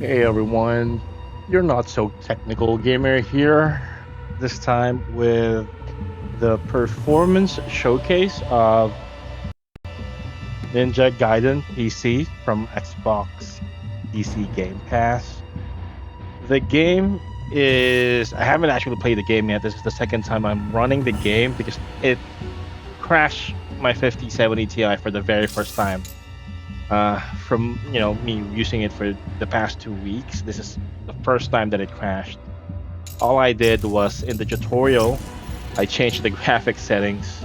Hey everyone, you're not so technical gamer here. This time with the performance showcase of Ninja Gaiden PC from Xbox PC Gamepass. The game is I haven't actually played the game yet. This is the second time I'm running the game because it crashed my 5070 Ti for the very first time. From me using it for the past 2 weeks, this is the first time that it crashed. All I did was in the tutorial, I changed the graphics settings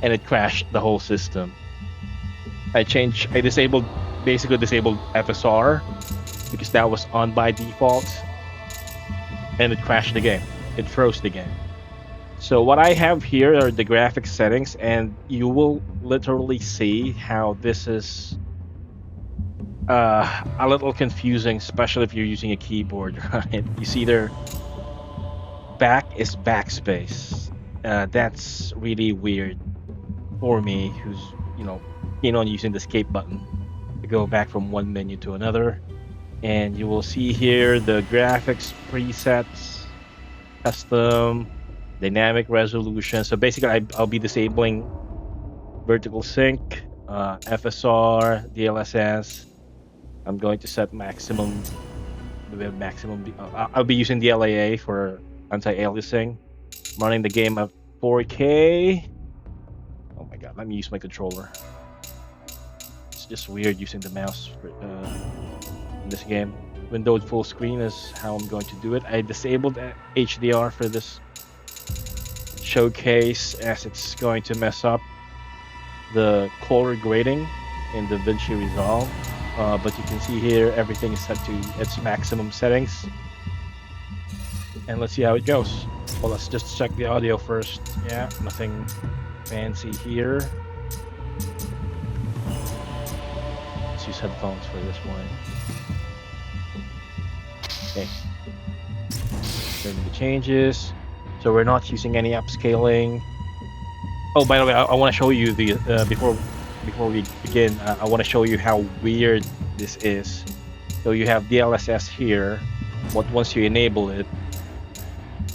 and it crashed the whole system. I basically disabled FSR because that was on by default and it crashed the game. It froze the game. So what I have here are the graphics settings, and you will literally see how this is a little confusing, especially if you're using a keyboard, right? You see there, back is backspace. That's really weird for me, who's keen on using the escape button to go back from one menu to another. And you will see here the graphics presets, custom, dynamic resolution. So basically, I'll be disabling vertical sync, FSR, DLSS. I'm going to set maximum. I'll be using DLAA for anti-aliasing. Running the game at 4K. Oh my god, let me use my controller. It's just weird using the mouse in this game. Windowed full screen is how I'm going to do it. I disabled HDR for this showcase as it's going to mess up the color grading in DaVinci Resolve. But you can see here everything is set to its maximum settings. And let's see how it goes. Well, let's just check the audio first. Yeah, nothing fancy here. Let's use headphones for this one. Okay. Then the changes. So we're not using any upscaling. Oh, by the way, I want to show you the before we begin. I want to show you how weird this is. So you have DLSS here. Once you enable it,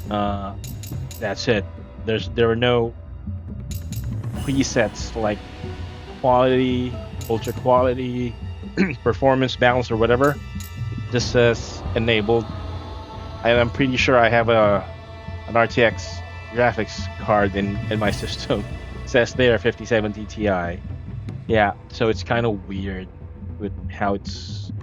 that's it. There are no presets like quality, ultra quality, performance balance, or whatever. It just says enabled. And I'm pretty sure I have an RTX graphics card in my system. It says there 5070 Ti. Yeah, so it's kind of weird with how it's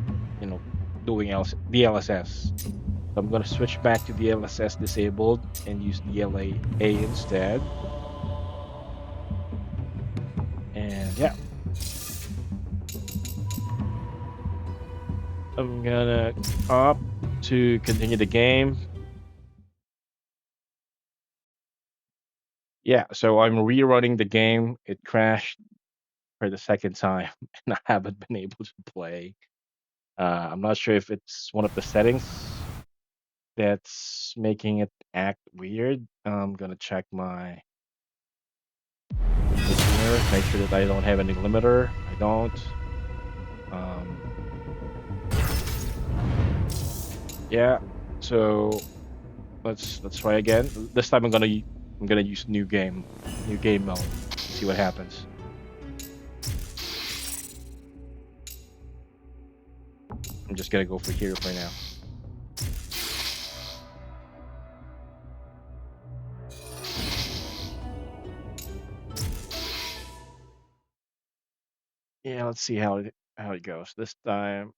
doing DLSS. So I'm gonna switch back to DLSS disabled and use DLAA instead. And yeah, I'm gonna opt to continue the game. Yeah, so I'm rerunning the game. It crashed for the second time and I haven't been able to play. I'm not sure if it's one of the settings that's making it act weird. I'm gonna check my listener, make sure that I don't have any limiter. I don't. Yeah, so let's try again. This time I'm gonna use new game mode. See what happens. I'm just gonna go for here for now. Yeah, let's see how it goes this time.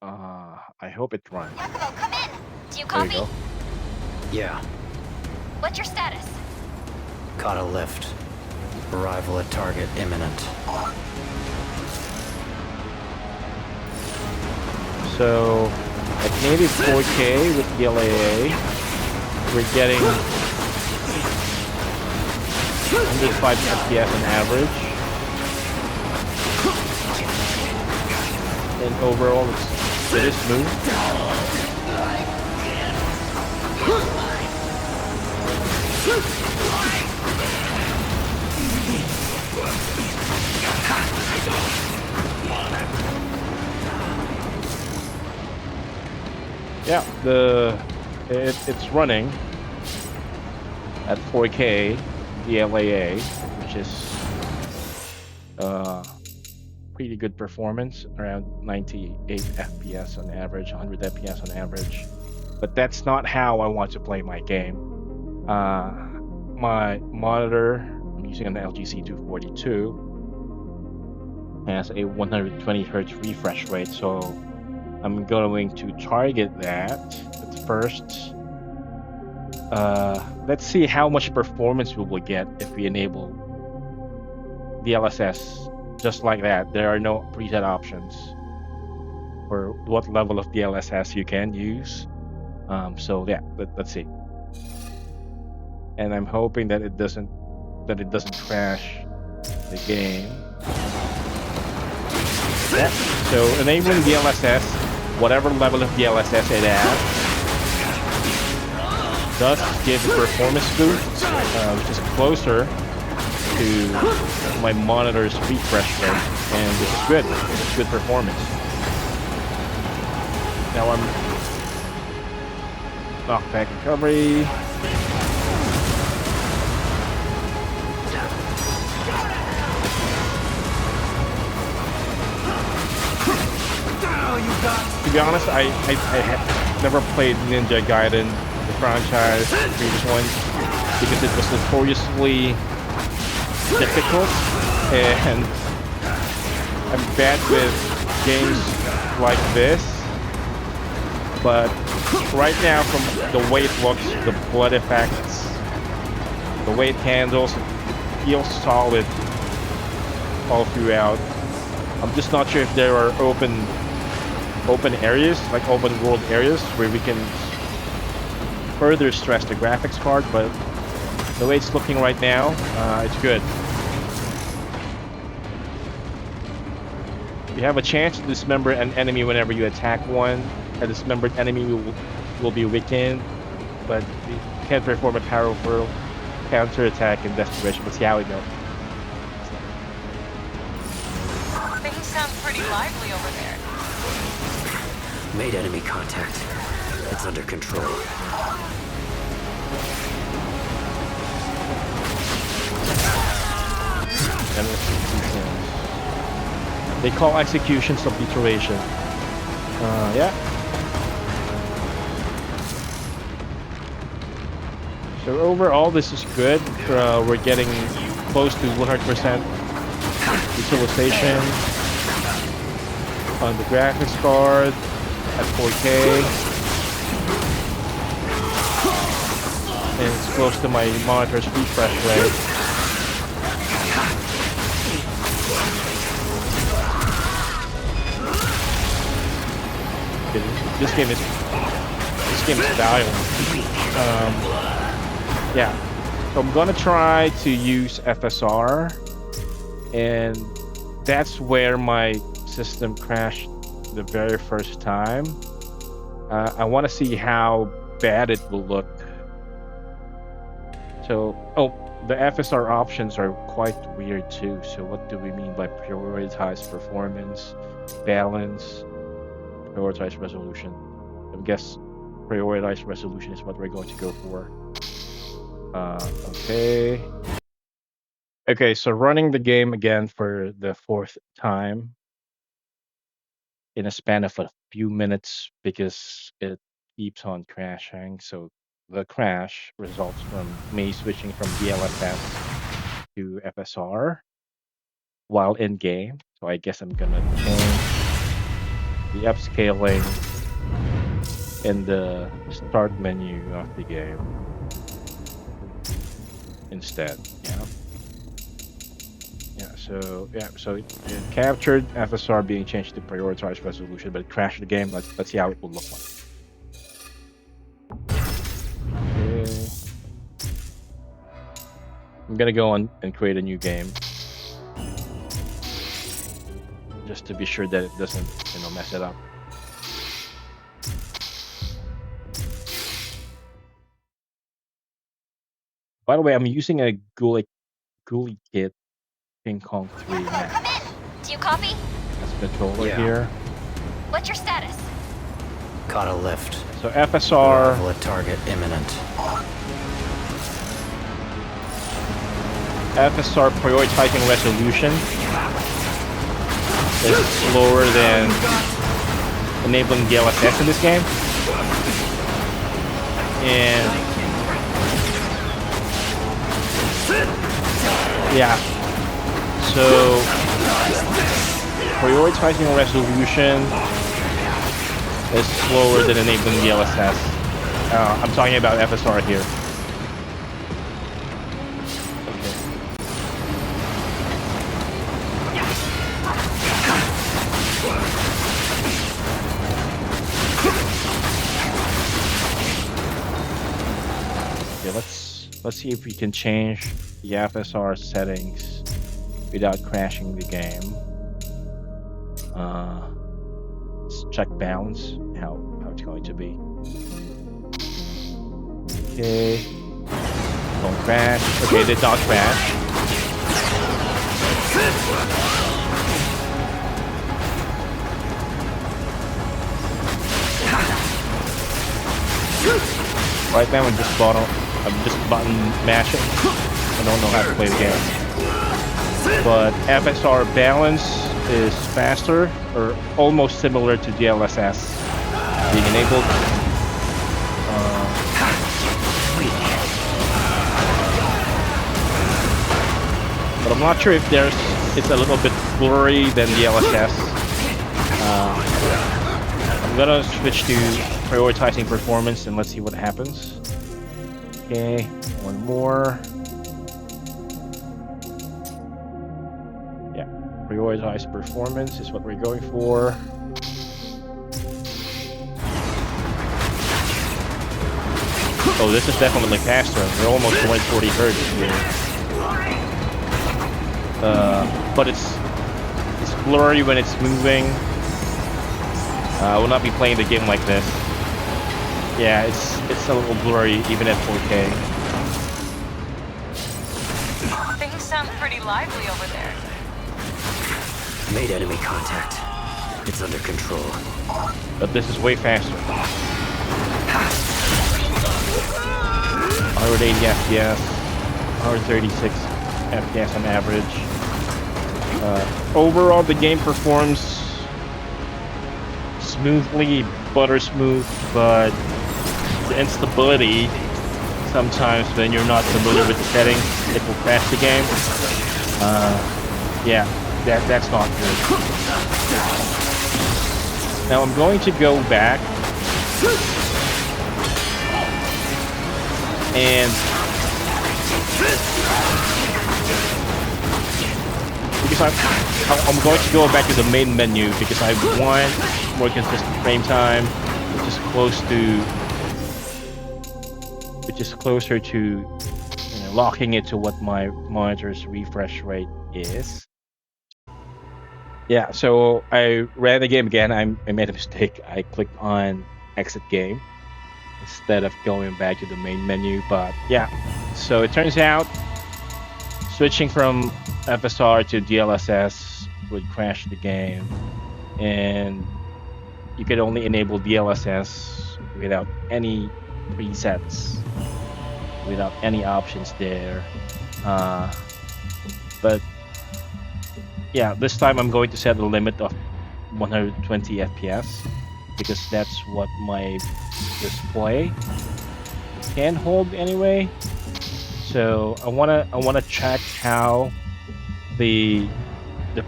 I hope it runs. Hello, come in. Do you There you copy? go. Yeah, What's your status? caught a lift. Arrival at target imminent. So at native 4K with DLAA, we're getting 105 FPS on average. And overall, it's pretty smooth. Yeah, it's running at 4K DLAA, which is pretty good performance, around 98 FPS on average, 100 FPS on average. But that's not how I want to play my game. My monitor, I'm using an LG C242, has a 120 Hz refresh rate, so I'm going to target that. But first, let's see how much performance we will get if we enable DLSS just like that. There are no preset options for what level of DLSS you can use. So yeah, let's see. And I'm hoping that it doesn't crash the game. Yeah. So enabling DLSS, whatever level of DLSS it has, does give a performance boost, which is closer to my monitor's refresh rate, and this is good. This is good performance. Now I'm knockback recovery. To be honest, I had never played Ninja Gaiden, the franchise, the previous one, because it was notoriously difficult, and I'm bad with games like this. But right now, from the way it looks, the blood effects, the way it handles, it feels solid all throughout. I'm just not sure if there are open areas, like open world areas, where we can further stress the graphics card, but the way it's looking right now, it's good. You have a chance to dismember an enemy whenever you attack one. A dismembered enemy will be weakened, but you can't perform a powerful counter-attack in desperation. Let's see how it goes. Things sound pretty lively over there. Made enemy contact. It's under control. They call executions obliteration. Yeah. So overall, this is good. We're getting close to 100% utilization on the graphics card at 4K, and it's close to my monitor's refresh rate. This game is valuable. Yeah, so I'm gonna try to use FSR, and that's where my system crashed the very first time. I want to see how bad it will look. So, the FSR options are quite weird too. So what do we mean by prioritize performance, balance, prioritize resolution? I guess prioritize resolution is what we're going to go for. Okay, so running the game again for the fourth time in a span of a few minutes because it keeps on crashing. So the crash results from me switching from DLSS to FSR while in game. So I guess I'm gonna change the upscaling in the start menu of the game instead. So it captured FSR being changed to prioritized resolution, but it crashed the game. Let's see how it will look like. Okay. I'm gonna go on and create a new game just to be sure that it doesn't, mess it up. By the way, I'm using a GUI kit King Kong 3 Come Max. in. Do you copy? That's the controller Yeah. here. What's your status? Caught a lift. So FSR. Arrival at target imminent. FSR prioritizing resolution is slower than enabling DLSS in this game. And yeah, so prioritizing resolution is slower than enabling DLSS. I'm talking about FSR here. Let's see if we can change the FSR settings without crashing the game. Let's check balance, how it's going to be. Okay, don't crash. Okay, it did not crash. Right now I'm just button mashing. I don't know how to play the game. But FSR balance is faster, or almost similar to DLSS being enabled. But I'm not sure if it's a little bit blurry than DLSS. I'm gonna switch to prioritizing performance and let's see what happens. Okay, one more. Yeah, prioritize performance is what we're going for. Oh, this is definitely faster. We're almost 140 hertz here. But it's blurry when it's moving. I will not be playing the game like this. Yeah, it's a little blurry even at 4K. Things sound pretty lively over there. Made enemy contact. It's under control. But this is way faster. 180 FPS, 136 FPS on average. Overall, the game performs smoothly, butter smooth, but the instability, sometimes when you're not familiar with the settings, it will crash the game. Yeah, that's not good. Now I'm going to go back and because I'm going to go back to the main menu because I want more consistent frame time, which is closer to locking it to what my monitor's refresh rate is. Yeah, so I ran the game again. I made a mistake. I clicked on exit game instead of going back to the main menu. But yeah, so it turns out switching from FSR to DLSS would crash the game, and you could only enable DLSS without any presets, without any options there. But yeah, this time I'm going to set a limit of 120 FPS because that's what my display can hold anyway. So I wanna check how the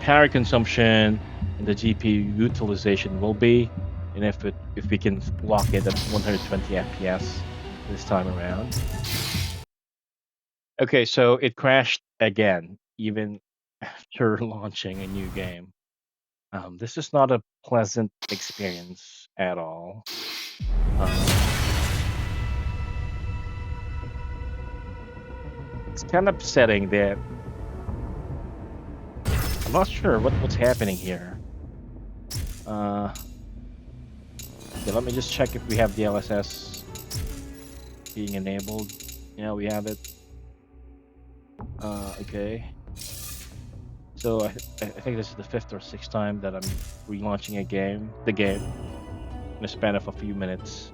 power consumption and the GPU utilization will be, and if we can lock it at 120 FPS this time around. Okay, so it crashed again, even after launching a new game. This is not a pleasant experience at all. It's kind of upsetting that I'm not sure what's happening here. Okay, let me just check if we have DLSS being enabled. Yeah, we have it. Okay. So I think this is the 5th or 6th time that I'm relaunching the game. in a span of a few minutes.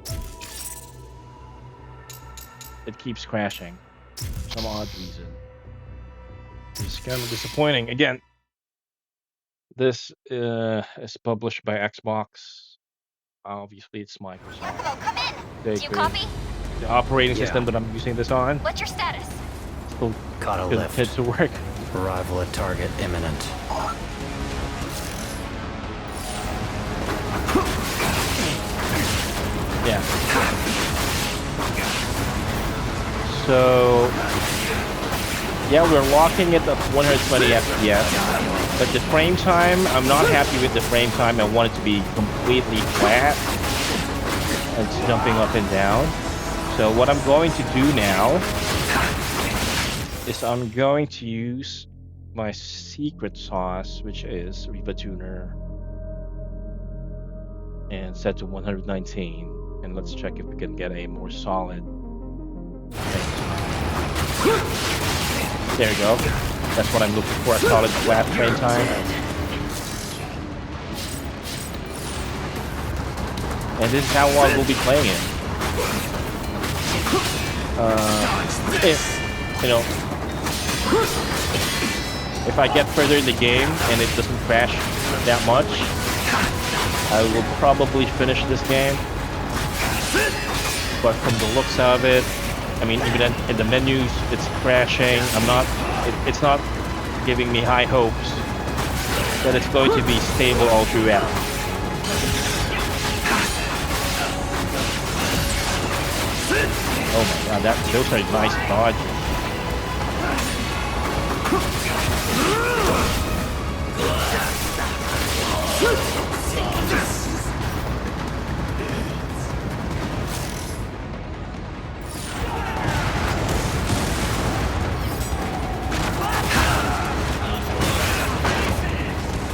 It keeps crashing for some odd reason. It's kind of disappointing. Again, this is published by Xbox. Obviously, it's Microsoft. Yakumo, come in. They Do you created copy? the operating Yeah. system that I'm using this on. What's your status? Still Caught a couldn't get lift. to work. Arrival at target imminent. Yeah. So, yeah, we're locking it at 120 FPS, but the frame time, I'm not happy with the frame time. I want it to be completely flat and it's jumping up and down. So what I'm going to do now is I'm going to use my secret sauce, which is Riva Tuner, and set to 119. And let's check if we can get a more solid frame time. There we go. That's what I'm looking for, a solid flat frame time. And this is how I will be playing it. If, you know, if I get further in the game and it doesn't crash that much, I will probably finish this game. But from the looks of it, I mean, even in the menus, it's crashing. It's not giving me high hopes that it's going to be stable all throughout. Oh my god, those are nice dodges.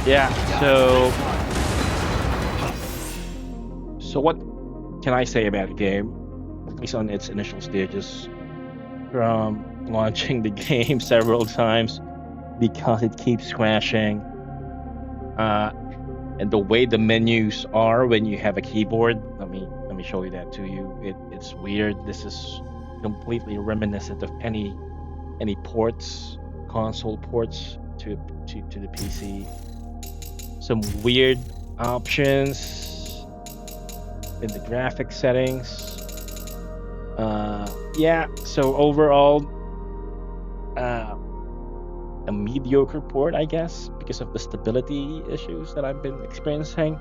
Yeah, so what can I say about the game? At least on its initial stages, from launching the game several times because it keeps crashing, and the way the menus are when you have a keyboard. Let me show you that to you. It's weird. This is completely reminiscent of any ports, console ports to the PC. Some weird options in the graphic settings. Yeah, so overall, a mediocre port, I guess, because of the stability issues that I've been experiencing.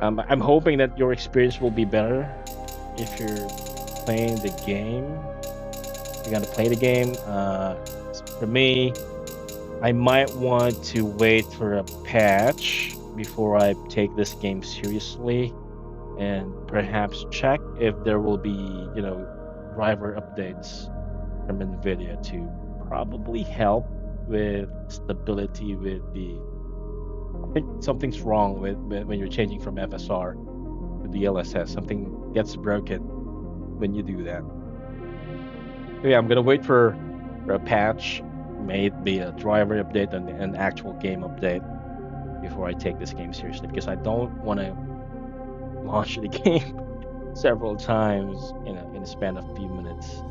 I'm hoping that your experience will be better if you're playing the game. You're gonna play the game. For me, I might want to wait for a patch before I take this game seriously, and perhaps check if there will be, you know, driver updates from NVIDIA to probably help with stability with the. I think something's wrong with when you're changing from FSR to DLSS. Something gets broken when you do that. Yeah, I'm gonna wait for a patch, may it be a driver update and an actual game update, before I take this game seriously, because I don't want to launch the game several times in a span of a few minutes.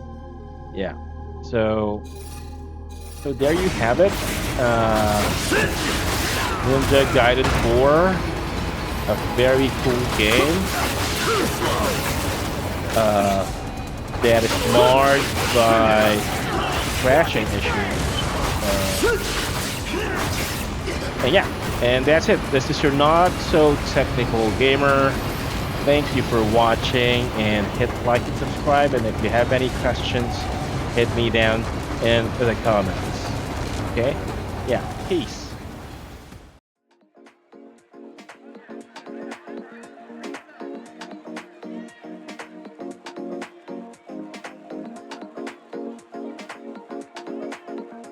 Yeah, so there you have it. Ninja Gaiden 4, a very cool game that is marred by crashing issues. And yeah, and that's it. This is your not so technical gamer. Thank you for watching, and hit like and subscribe. And if you have any questions, hit me down in the comments. Okay? Yeah, peace.